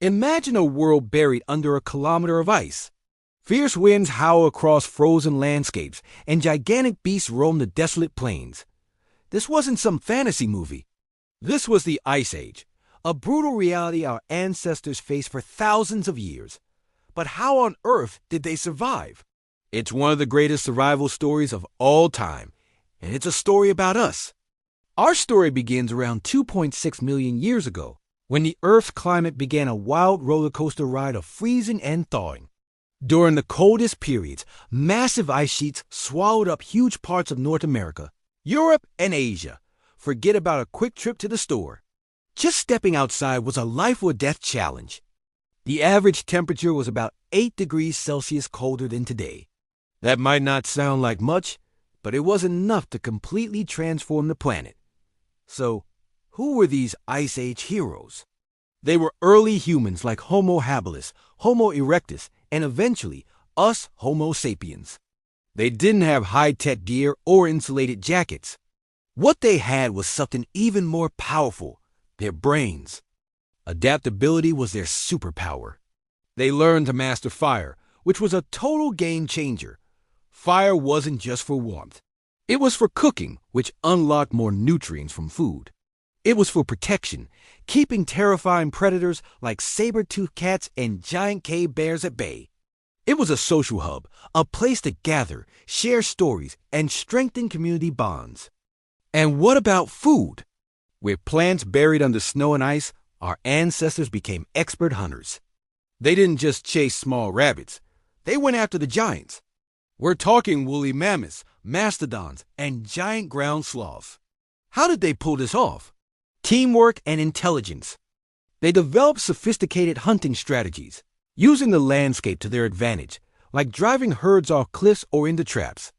Imagine a world buried under a kilometer of ice. Fierce winds howl across frozen landscapes, and gigantic beasts roam the desolate plains. This wasn't some fantasy movie. This was the Ice Age, a brutal reality our ancestors faced for thousands of years. But how on earth did they survive? It's one of the greatest survival stories of all time, and it's a story about us. Our story begins around 2.6 million years ago, when the Earth's climate began a wild roller coaster ride of freezing and thawing. During the coldest periods, massive ice sheets swallowed up huge parts of North America, Europe, and Asia. Forget about a quick trip to the store. Just stepping outside was a life-or-death challenge. The average temperature was about 8 degrees Celsius colder than today. That might not sound like much, but it was enough to completely transform the planet. So, who were these Ice Age heroes? They were early humans like Homo habilis, Homo erectus, and eventually us Homo sapiens. They didn't have high-tech gear or insulated jackets. What they had was something even more powerful: their brains. Adaptability was their superpower. They learned to master fire, which was a total game changer. Fire wasn't just for warmth. It was for cooking, which unlocked more nutrients from food. It was for protection, keeping terrifying predators like saber-toothed cats and giant cave bears at bay. It was a social hub, a place to gather, share stories, and strengthen community bonds. And what about food? With plants buried under snow and ice, our ancestors became expert hunters. They didn't just chase small rabbits. They went after the giants. We're talking woolly mammoths, mastodons, and giant ground sloths. How did they pull this off? Teamwork and intelligence. They developed sophisticated hunting strategies, using the landscape to their advantage, like driving herds off cliffs or into traps.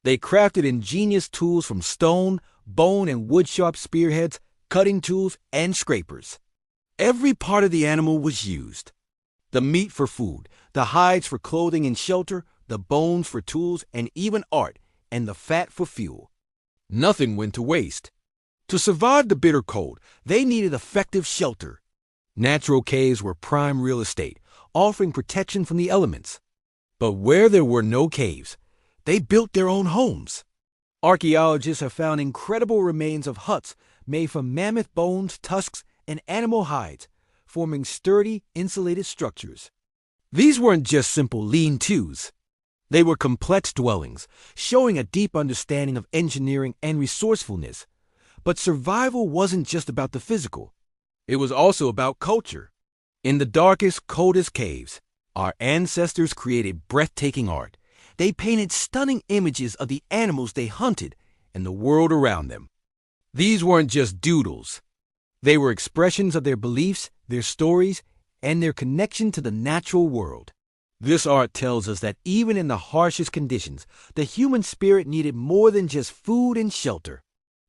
They crafted ingenious tools from stone, bone, and wood-sharp spearheads, cutting tools, and scrapers. Every part of the animal was used. The meat for food, the hides for clothing and shelter, the bones for tools and even art, and the fat for fuel. Nothing went to waste. To survive the bitter cold, they needed effective shelter. Natural caves were prime real estate, offering protection from the elements. But where there were no caves, they built their own homes. Archaeologists have found incredible remains of huts made from mammoth bones, tusks, and animal hides, forming sturdy, insulated structures. These weren't just simple lean-tos. They were complex dwellings, showing a deep understanding of engineering and resourcefulness. But survival wasn't just about the physical. It was also about culture. In the darkest, coldest caves, our ancestors created breathtaking art. They painted stunning images of the animals they hunted and the world around them. These weren't just doodles. They were expressions of their beliefs, their stories, and their connection to the natural world. This art tells us that even in the harshest conditions, the human spirit needed more than just food and shelter.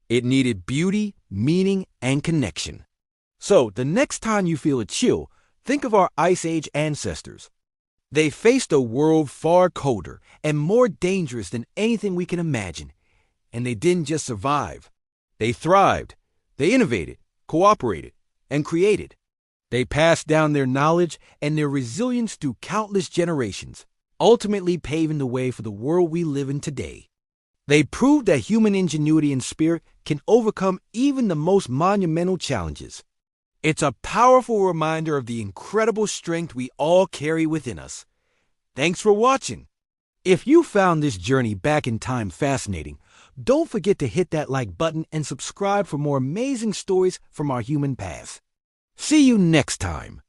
It needed beauty, meaning, and connection. So, the next time you feel a chill, think of our Ice Age ancestors. They faced a world far colder and more dangerous than anything we can imagine. And they didn't just survive. They thrived. They innovated, cooperated, and created. They passed down their knowledge and their resilience through countless generations, ultimately paving the way for the world we live in today. They proved that human ingenuity and spirit can overcome even the most monumental challenges. It's a powerful reminder of the incredible strength we all carry within us. Thanks for watching. If you found this journey back in time fascinating, don't forget to hit that like button and subscribe for more amazing stories from our human past. See you next time.